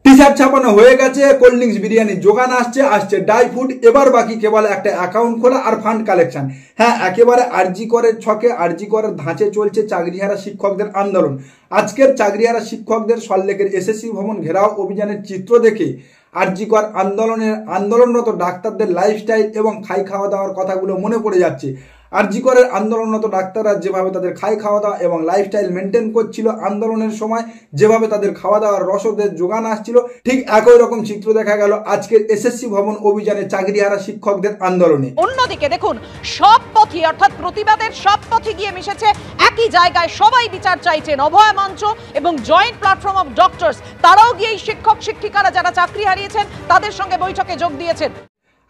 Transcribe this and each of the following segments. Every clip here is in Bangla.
টি শার্ট ছাপানো হয়ে গেছে, কোল্ড ড্রিঙ্কস বিরিয়ানি যোগান আসছে ড্রাই ফ্রুট, এবার বাকি কেবল একটা অ্যাকাউন্ট খোলা আর ফান্ড কালেকশন। হ্যাঁ, একেবারে আরজি করের ছকে, আরজি করের ধাঁচে চলছে চাকরিহারা শিক্ষকদের আন্দোলন। আজকের চাকরিহারা শিক্ষকদের সল্লেকের এসএসসি ভবন ঘেরাও অভিযানের চিত্র দেখে আরজি কর আন্দোলনরত ডাক্তারদের লাইফস্টাইল এবং খাই খাওয়া দাওয়ার কথাগুলো মনে পড়ে যাচ্ছে। আরজি করের আন্দোলনরত ডাক্তাররা যেভাবে তাদের খাই খাওয়া দাওয়া এবং লাইফস্টাইল মেনটেন করছিল, আন্দোলনের সময় যেভাবে তাদের খাওয়া দাওয়ার রসদের যোগান আসছিল, ঠিক একই রকম চিত্র দেখা গেল আজকের এসএসসি ভবন অভিযানে চাকরিহারা শিক্ষকদের আন্দোলনে। অন্যদিকে দেখুন, সব পথই অর্থাৎ প্রতিবাদের সব পথই গিয়ে মিশেছে একই জায়গায়। সবাই বিচার চাইছেন। অভয় মঞ্চ এবং জয়েন্ট প্ল্যাটফর্ম অফ ডক্টরস তারাও গিয়ে শিক্ষক শিক্ষিকারা যারা চাকরি হারিয়েছেন তাদের সঙ্গে বৈঠকে যোগ দিয়েছেন।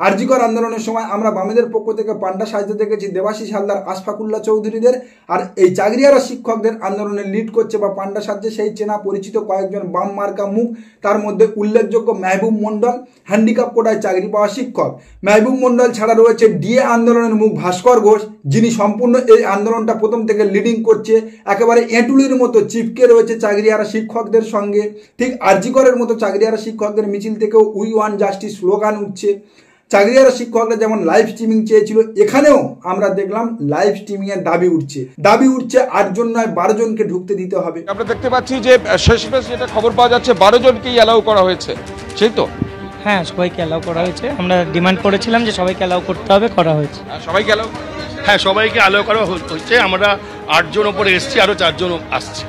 আরজি কর আন্দোলনের সময় আমরা বামেদের পক্ষ থেকে পান্ডা সাজতে দেখেছি দেবাশিস হালদার, আশফাকুল্লাহ চৌধুরীদের, আর এই চাকরিহারা শিক্ষকদের আন্দোলনে লিড করছে বা পান্ডা সাজছে সেই চেনা পরিচিত কয়েকজন বাম মার্কা মুখ। তার মধ্যে উল্লেখযোগ্য মেহবুব মন্ডল, হ্যান্ডিক্যাপ কোটায় চাকরি পাওয়া শিক্ষক। মেহবুব মন্ডল ছাড়া রয়েছে ডিএ আন্দোলনের মুখ ভাস্কর ঘোষ, যিনি সম্পূর্ণ এই আন্দোলনটা প্রথম থেকে লিডিং করছে। একেবারে এঁটুলির মতো চিপকে রয়েছে চাকরিহারা শিক্ষকদের সঙ্গে। ঠিক আরজি করের মতো চাকরিহারা শিক্ষকদের মিছিল থেকেও উই ওয়ান্ট জাস্টিস স্লোগান উঠছে। চাকরিহারা শিক্ষকরা যেমন লাইভ স্ট্রিমিং চেয়েছিল, এখানেও আমরা দেখলাম লাইভ স্ট্রিমিং এর দাবি উঠছে 8 জন নয় 12 জনকে ঢুকতে দিতে হবে। আমরা দেখতে পাচ্ছি যে শেষমেশ যেটা খবর পাওয়া যাচ্ছে 12 জনকেই অ্যালাউ করা হয়েছে, সেই তো? হ্যাঁ, সবাইকে অ্যালাউ করা হয়েছে। আমরা ডিমান্ড করেছিলাম যে সবাইকে অ্যালাউ করতে হবে, করা হয়েছে। সবাইকে অ্যালাউ? হ্যাঁ, সবাইকে অ্যালাউ করা হচ্ছে। আমরা 8 জন ওপরে এসেছি, আরো 4 জন আসছে।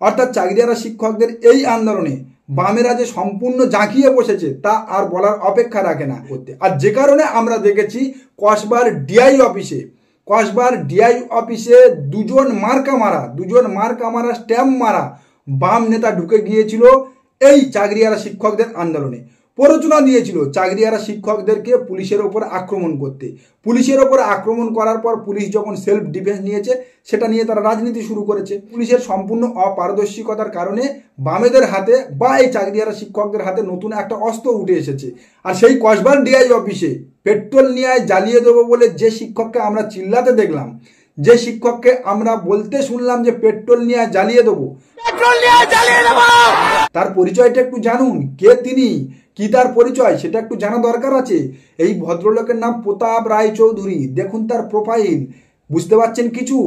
অর্থাৎ চাকরিহারা শিক্ষকদের এই আন্দোলনে বামেরা যে সম্পূর্ণ জাঁকিয়ে বসেছে তা আর বলার অপেক্ষা রাখে না করতে। আর যে কারণে আমরা দেখেছি কসবার ডিআই অফিসে দুজন মার্কা মারা স্ট্যাম্প মারা বাম নেতা ঢুকে গিয়েছিল এই চাকরিহারা শিক্ষকদের আন্দোলনে। প্ররোচনা দিয়েছিল চাকরিহারা শিক্ষকদেরকে পুলিশের ওপর আক্রমণ করতে। পুলিশের ওপর আক্রমণ করার পর পুলিশ যখন সেলফ ডিফেন্স নিয়েছে, সেটা নিয়ে তারা রাজনীতি শুরু করেছে। পুলিশের সম্পূর্ণ অপারদর্শিকতার কারণে বামেদের হাতে বা এই চাকরিহারা শিক্ষকদের হাতে নতুন একটা অস্ত্র উঠে এসেছে। আর সেই কসবার ডিআই অফিসে পেট্রোল নিয়ে জ্বালিয়ে দেবো বলে যে শিক্ষককে আমরা চিল্লাতে দেখলাম, যে শিক্ষককে আমরা বলতে শুনলাম যে পেট্রোল নিয়ে জ্বালিয়ে দেবো, তার পরিচয়টা একটু জানুন। কে তিনি, কি তার পরিচয়, সেটা একটু জানা দরকার আছে। এই ভদ্রলোকের নাম প্রতাপ রায় চৌধুরী। দেখুন তার প্রোফাইল, বুঝতে পারছেন কিছু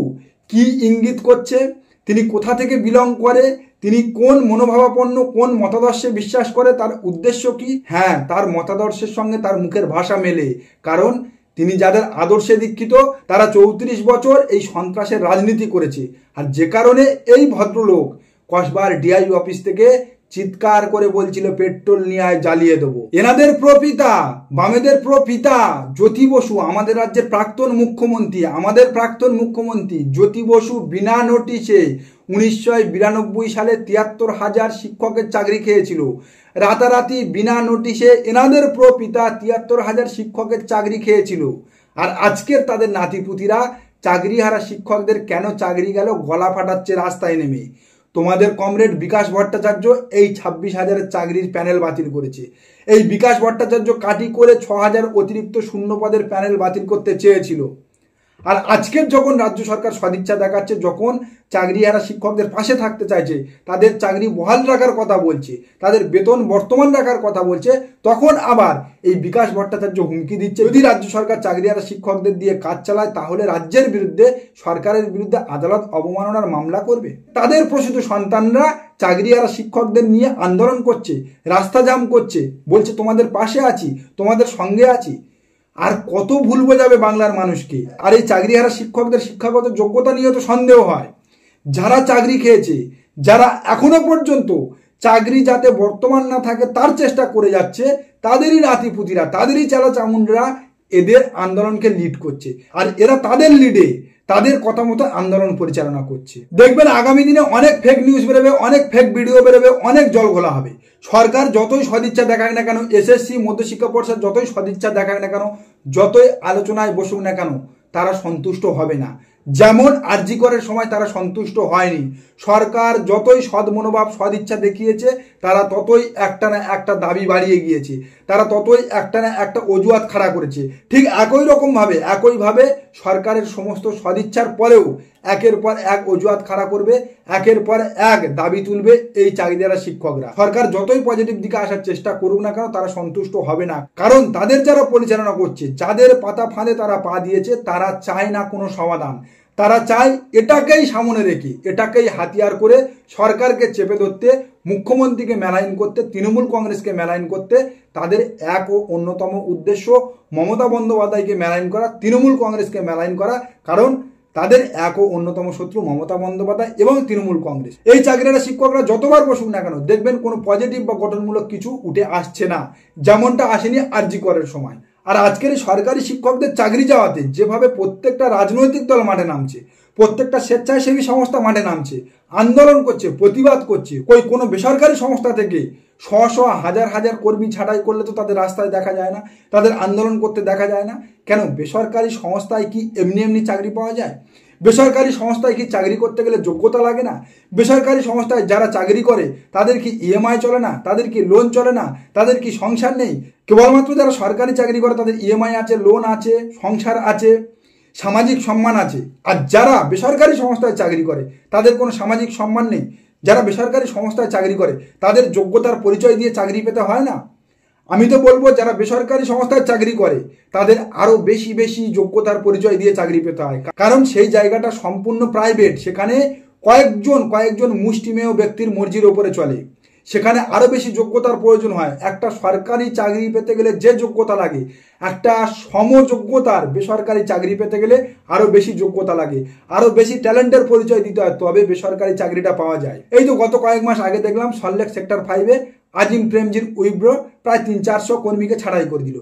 কি ইঙ্গিত করছে, তিনি কোথা থেকে বিলং করে, তিনি কোন মনোভাবাপন্ন, কোন মতাদর্শে বিশ্বাস করে, তার উদ্দেশ্য কি। হ্যাঁ, তার মতাদর্শের সঙ্গে তার মুখের ভাষা মেলে, কারণ তিনি যাদের আদর্শে দীক্ষিত তারা 34 বছর এই সন্ত্রাসের রাজনীতি করেছে। আর যে কারণে এই ভদ্রলোক কসবার ডিআই অফিস থেকে চিৎকার করে বলছিল পেট্রোল নিয়ে জ্বালিয়ে দেবো। এনাদের প্রপিতা, বামেদের প্রপিতা জ্যোতি বসু, আমাদের রাজ্যের প্রাক্তন মুখ্যমন্ত্রী জ্যোতি বসু বিনা নোটিশে 1992 সালে 73,000 শিক্ষকের চাকরি খেয়েছিল। রাতারাতি বিনা নোটিশে এনাদের প্রপিতা 73,000 শিক্ষকের চাকরি খেয়েছিল। আর আজকের তাদের নাতিপুতিরা চাকরিহারা শিক্ষকদের কেন চাকরি গেল গলা ফাটাচ্ছে রাস্তায় নেমে। তোমাদের কমরেড বিকাশ ভট্টাচার্য এই 26,000 চাকরির প্যানেল বাতিল করেছে। এই বিকাশ ভট্টাচার্য কাটি করে 6,000 অতিরিক্ত শূন্য পদের প্যানেল বাতিল করতে চেয়েছিল। আর আজকের যখন রাজ্য সরকার সদিচ্ছা দেখাচ্ছে, যখন চাকরিহারা শিক্ষকদের পাশে থাকতে চাইছে, তাদের চাকরি বহাল রাখার কথা বলছে, তাদের বেতন বর্তমান রাখার কথা বলছে, তখন আবার এই বিকাশ ভট্টাচার্য হুমকি দিচ্ছে যদি রাজ্য সরকার চাকরিহারা শিক্ষকদের দিয়ে কাজ চালায় তাহলে রাজ্যের বিরুদ্ধে, সরকারের বিরুদ্ধে আদালত অবমাননার মামলা করবে। তাদের প্রসূত সন্তানরা চাকরিহারা শিক্ষকদের নিয়ে আন্দোলন করছে, রাস্তা জাম করছে, বলছে তোমাদের পাশে আছি, তোমাদের সঙ্গে আছি। আর কত ভুল বোঝাবে বাংলার মানুষকে। আর এই চাকরিহারা শিক্ষকদের শিক্ষাগত যোগ্যতা নিয়ে তো সন্দেহ হয়। যারা চাকরি খেয়েছে, যারা এখনো পর্যন্ত চাকরি যাতে বর্তমান না থাকে তার চেষ্টা করে যাচ্ছে, তাদেরই নাতিপুতিরা, তাদেরই চেলা চামুন্ডরা এদের আন্দোলনকে লিড করছে। আর এরা তাদের লিডে, তাদের কথা মতো আন্দোলন পরিচালনা করছে। দেখবেন আগামী দিনে অনেক ফেক নিউজ বেরোবে, অনেক ফেক ভিডিও বেরোবে, অনেক জল ঘোলা হবে। সরকার যতই সদিচ্ছা দেখাক না কেন, এসএসসি মধ্যশিক্ষা পর্ষদ যতই সদিচ্ছা দেখাক না কেন, যতই আলোচনায় বসুক না কেন, তারা সন্তুষ্ট হবে না। যেমন আরজি করের সময় তারা সন্তুষ্ট হয়নি। সরকার যতই সৎ মনোভাব, সদিচ্ছা দেখিয়েছে, তারা ততই একটা না একটা দাবি বাড়িয়ে গিয়েছে, তারা ততই একটা না একটা অজুহাত খাড়া করেছে। ঠিক একইভাবে সরকারের সমস্ত সদিচ্ছার পরেও একের পর এক অজুহাত খাড়া করবে, একের পর এক দাবি তুলবে এই চাকরিহারা শিক্ষকরা। সরকার যতই পজিটিভ দিকে আসার চেষ্টা করুক না কেন তারা সন্তুষ্ট হবে না, কারণ তাদের যারা পরিচালনা করছে, যাদের পাতা ফাঁদে তারা পা দিয়েছে, তারা চায় না কোনো সমাধান। তারা চায় এটাকেই সামনে রেখে, এটাকেই হাতিয়ার করে সরকারকে চেপে ধরতে, মুখ্যমন্ত্রীকে মেলাইন করতে, তৃণমূল কংগ্রেসকে মেলাইন করতে। তাদের এক ও অন্যতম উদ্দেশ্য মমতা বন্দ্যোপাধ্যায়কে মেলাইন করা, তৃণমূল কংগ্রেসকে মেলাইন করা, কারণ তাদের এক ও অন্যতম শত্রু মমতা বন্দ্যোপাধ্যায় এবং তৃণমূল কংগ্রেস। এই চাকরিহারা শিক্ষকরা যতবার বসুক না কেন দেখবেন কোনো পজিটিভ বা গঠনমূলক কিছু উঠে আসছে না, যেমনটা আসেনি আরজি করের সময়। আর আজকের এই সরকারি শিক্ষকদের চাকরি যাওয়াতে যেভাবে প্রত্যেকটা রাজনৈতিক দল মাঠে নামছে, প্রত্যেকটা স্বেচ্ছাসেবী সংস্থা মাঠে নামছে, আন্দোলন করছে, প্রতিবাদ করছে, কোনো বেসরকারি সংস্থা থেকে শশ হাজার হাজার কর্মী ছাঁটাই করলে তো তাদের রাস্তায় দেখা যায় না, তাদের আন্দোলন করতে দেখা যায় না কেন? বেসরকারি সংস্থায় কি এমনি এমনি চাকরি পাওয়া যায়? বেসরকারি সংস্থায় কি চাকরি করতে গেলে যোগ্যতা লাগে না? বেসরকারি সংস্থায় যারা চাকরি করে তাদের কি ইএমআই চলে না? তাদের কি লোন চলে না? তাদের কি সংসার নেই? কেবলমাত্র যারা সরকারি চাকরি করে তাদের ইএমআই আছে, লোন আছে, সংসার আছে, সামাজিক সম্মান আছে। আর যারা বেসরকারি সংস্থায় চাকরি করে তাদের কোনো সামাজিক সম্মান নেই। যারা বেসরকারি সংস্থায় চাকরি করে তাদের যোগ্যতার পরিচয় দিয়ে চাকরি পেতে হয় না? আমি তো বলবো যারা বেসরকারি সংস্থায় চাকরি করে তাদের আরো বেশি বেশি যোগ্যতার পরিচয় দিয়ে চাকরি পেতে হয়, কারণ সেই জায়গাটা সম্পূর্ণ প্রাইভেট। সেখানে কয়েকজন মুষ্টিমেয় ব্যক্তির মর্জির ওপরে চলে, সেখানে আরো বেশি যোগ্যতার প্রয়োজন হয়। একটা সরকারি চাকরি পেতে গেলে যে যোগ্যতা লাগে, একটা সমযোগ্যতার বেসরকারি চাকরি পেতে গেলে আরো বেশি যোগ্যতা লাগে, আরো বেশি ট্যালেন্টের পরিচয় দিতে হয়, তবে বেসরকারি চাকরিটা পাওয়া যায়। এই তো গত কয়েক মাস আগে দেখলাম সল্টলেক সেক্টর 5-এ আজিম প্রেমজির উইপ্রো প্রায় 300-400 কর্মীকে ছাঁটাই করে দিল।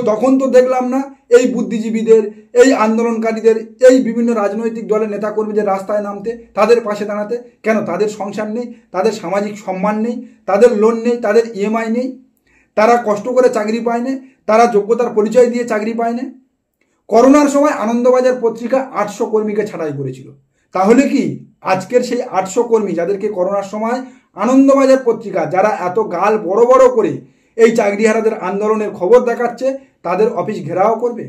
তখন তো দেখলাম না এই বুদ্ধিজীবীদের, এই আন্দোলনকারীদের, এই বিভিন্ন রাজনৈতিক দলের নেতাকর্মীদের রাস্তায় নামতে, তাদের পাশে দাঁড়াতে। কেন? তাদের সংসার নেই, তাদের সামাজিক সম্মান নেই, তাদের লোন নেই, তাদের ইএমআই নেই, তারা কষ্ট করে চাকরি পায় না, তারা যোগ্যতার পরিচয় দিয়ে চাকরি পায় না। করোনার সময় আনন্দবাজার পত্রিকা 800 কর্মীকে ছাঁটাই করেছিল। তাহলে কি আজকের সেই 800 কর্মী যাদেরকে করোনার সময় আনন্দবাজার পত্রিকা, যারা এত গাল বড় বড় করে এই চাকরিহারাদের আন্দোলনের খবর দেখাচ্ছে, তাদের অফিস ঘেরাও করবে?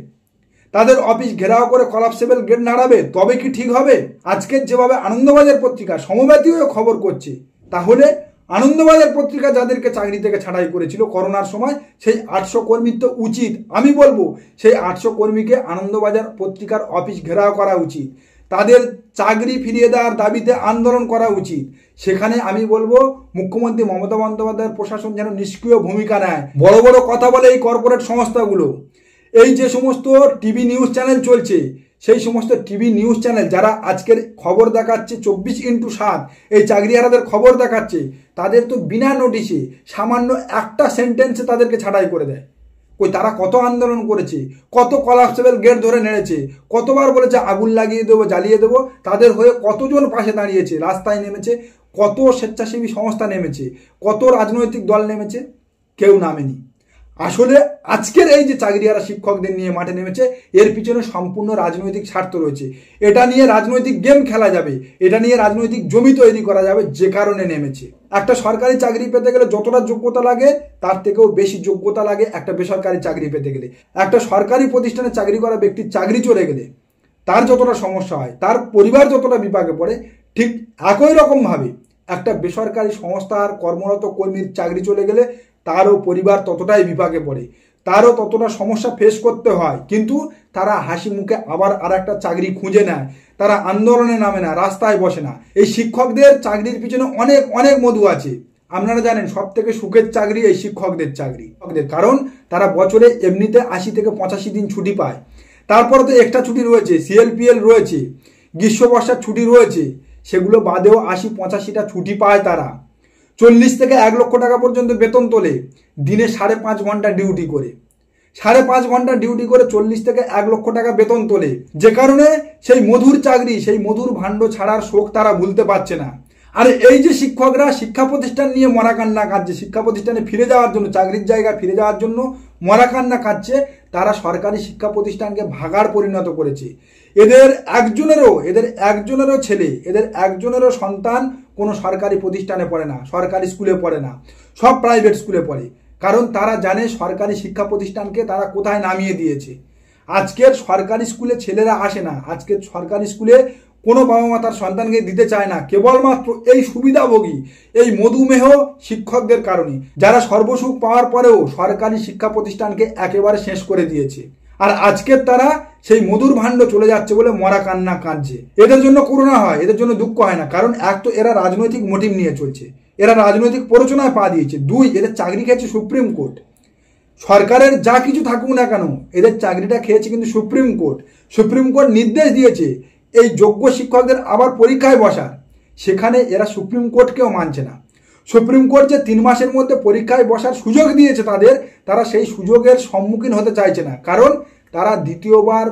তাদের অফিস ঘেরাও করে কলাপসেবল গেট নাড়াবে? তবে কি ঠিক হবে? আজকের যেভাবে আনন্দবাজার পত্রিকা সমব্যাপী হয়ে খবর করছে, তাহলে আনন্দবাজার পত্রিকা যাদেরকে চাকরি থেকে ছাঁটাই করেছিল করোনার সময়, সেই 800 কর্মীর তো উচিত, আমি বলবো সেই 800 কর্মীকে আনন্দবাজার পত্রিকার অফিস ঘেরাও করা উচিত, তাদের চাকরি ফিরিয়ে দেওয়ার দাবিতে আন্দোলন করা উচিত। সেখানে আমি বলবো মুখ্যমন্ত্রী মমতা বন্দ্যোপাধ্যায়ের প্রশাসন যেন নিষ্ক্রিয় ভূমিকা নেয়। বড় বড় কথা বলে এই কর্পোরেট সংস্থাগুলো, এই যে সমস্ত টিভি নিউজ চ্যানেল চলছে, সেই সমস্ত টিভি নিউজ চ্যানেল যারা আজকের খবর দেখাচ্ছে 24x7 এই চাকরিহারাদের খবর দেখাচ্ছে, তাদের তো বিনা নোটিশে সামান্য একটা সেন্টেন্সে তাদেরকে ছাঁটাই করে দেয়। তারা কত আন্দোলন করেছে, কত কলাপসেবল গেট ধরে নেড়েছে, কতবার বলেছে আগুন লাগিয়ে দেবো, জ্বালিয়ে দেবো, তাদের হয়ে কতজন পাশে দাঁড়িয়েছে, রাস্তায় নেমেছে, কত স্বেচ্ছাসেবী সংস্থা নেমেছে, কত রাজনৈতিক দল নেমেছে? কেউ নামেনি। আসলে আজকের এই যে চাকরিহারা শিক্ষকদের নিয়ে মাঠে নেমেছে, এর পিছনে সম্পূর্ণ রাজনৈতিক স্বার্থ রয়েছে। এটা নিয়ে রাজনৈতিক গেম খেলা যাবে, এটা নিয়ে রাজনৈতিক জমি তৈরি করা যাবে, যে কারণে নেমেছে। একটা সরকারি চাকরি পেতে গেলে যতটা যোগ্যতা লাগে তার থেকেও বেশি যোগ্যতা লাগে একটা বেসরকারি চাকরি পেতে গেলে। একটা সরকারি প্রতিষ্ঠানে চাকরি করা ব্যক্তির চাকরি চলে গেলে তার যতটা সমস্যা হয়, তার পরিবার যতটা বিপাকে পড়ে, ঠিক একই রকমভাবে একটা বেসরকারি সংস্থার কর্মরত কর্মীর চাকরি চলে গেলে তারও পরিবার ততটাই বিপাকে পড়ে, তারও ততটা সমস্যা ফেস করতে হয়। কিন্তু তারা হাসি মুখে আবার আর একটা চাকরি খুঁজে নেয়, তারা আন্দোলনে নামে না, রাস্তায় বসে না। এই শিক্ষকদের চাকরির পিছনে অনেক অনেক মধু আছে। আপনারা জানেন সব থেকে সুখের চাকরি এই শিক্ষকদের চাকরি, কারণ তারা বছরে এমনিতে 80 থেকে 85 দিন ছুটি পায়। তারপরে তো এক্সট্রা ছুটি রয়েছে, সিএলপিএল রয়েছে, গ্রীষ্ম বর্ষার ছুটি রয়েছে, সেগুলো বাদেও 80-85টা ছুটি পায় তারা। 40 থেকে 1 লক্ষ টাকা পর্যন্ত বেতন তোলে, দিনে 5.5 ঘন্টা ডিউটি করে, 5.5 ঘন্টা ডিউটি করে 40 থেকে 1 লক্ষ টাকা বেতন তোলে। যে কারণে সেই মধুর চাকরি, সেই মধুর ভাণ্ড ছাড়ার শোক তারা ভুলতে পারছে না। আর এই যে শিক্ষকরা শিক্ষা প্রতিষ্ঠান নিয়ে মরাকান্না কাঁদছে, শিক্ষা প্রতিষ্ঠানে ফিরে যাওয়ার জন্য, চাকরির জায়গায় ফিরে যাওয়ার জন্য মরাকান্না কাঁদছে, তারা সরকারি শিক্ষা প্রতিষ্ঠানকে ভাগাড় পরিণত করেছে। এদের একজনেরও ছেলে, এদের একজনেরও সন্তান কোনো সরকারি প্রতিষ্ঠানে পড়ে না, সরকারি স্কুলে পড়ে না, সব প্রাইভেট স্কুলে পড়ে। কারণ তারা জানে সরকারি শিক্ষা প্রতিষ্ঠানকে তারা কোথায় নামিয়ে দিয়েছে। আজকের সরকারি স্কুলে ছেলেরা আসে না, আজকের সরকারি স্কুলে কোনো বাবা মা তার সন্তানকে দিতে চায় না কেবলমাত্র এই সুবিধাভোগী এই মধুমেহ শিক্ষকদের কারণে, যারা সর্বসুখ পাওয়ার পরেও সরকারি শিক্ষা প্রতিষ্ঠানকে একেবারে শেষ করে দিয়েছে। আর আজকের তারা সেই মধুর ভাণ্ড চলে যাচ্ছে বলে মরা কান্না কাঁদছে। এদের জন্য করুণা হয়, এদের জন্য দুঃখ হয় না, কারণ এক তো এরা রাজনৈতিক মোটিভ নিয়ে চলছে, এরা রাজনৈতিক প্ররোচনায় পা দিয়েছে। দুই, এদের চাকরি খেয়েছে সুপ্রিম কোর্ট। সরকারের যা কিছু থাকুক না কেন, এদের চাকরিটা খেয়েছে কিন্তু সুপ্রিম কোর্ট। সুপ্রিম কোর্ট নির্দেশ দিয়েছে এই যোগ্য শিক্ষকদের আবার পরীক্ষায় বসার, সেখানে এরা সুপ্রিম কোর্টকেও মানছে না। সুপ্রিম কোর্ট যে 3 মাসের মধ্যে পরীক্ষায় বসার সুযোগ দিয়েছে তাদের, তারা সেই সুযোগের সম্মুখীন হতে চাইছে না, কারণ তারা দ্বিতীয়বার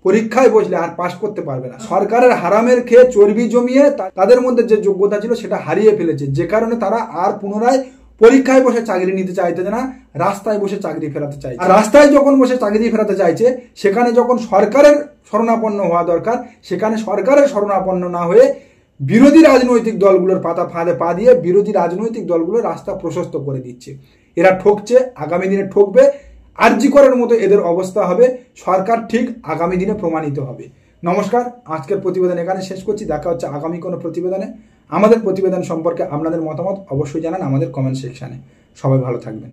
পরীক্ষায় বসলে আর পাশ করতে পারবে না। সরকারের হারামের খেয়ে চর্বি জমিয়ে তাদের মধ্যে যে যোগ্যতা ছিল সেটা হারিয়ে ফেলেছে, যে কারণে তারা আর পুনরায় পরীক্ষায় বসে চাকরি নিতে চাইতে না, রাস্তায় বসে চাকরি ফেরাতে চাইছে। আর রাস্তায় যখন বসে চাকরি ফেরাতে চাইছে, সেখানে যখন সরকারের শরণাপন্ন হওয়া দরকার, সেখানে সরকারের শরণাপন্ন না হয়ে বিরোধী রাজনৈতিক দলগুলোর ফাঁদে পা দিয়ে বিরোধী রাজনৈতিক দলগুলোর রাস্তা প্রশস্ত করে দিচ্ছে। এরা ঠকছে, আগামী দিনে ঠকবে। আরজি করার মতো এদের অবস্থা হবে। সরকার ঠিক আগামী দিনে প্রমাণিত হবে। নমস্কার, আজকের প্রতিবেদন এখানে শেষ করছি। দেখা হচ্ছে আগামী কোনো প্রতিবেদনে। আমাদের প্রতিবেদন সম্পর্কে আপনাদের মতামত অবশ্যই জানান আমাদের কমেন্ট সেকশানে। সবাই ভালো থাকবেন।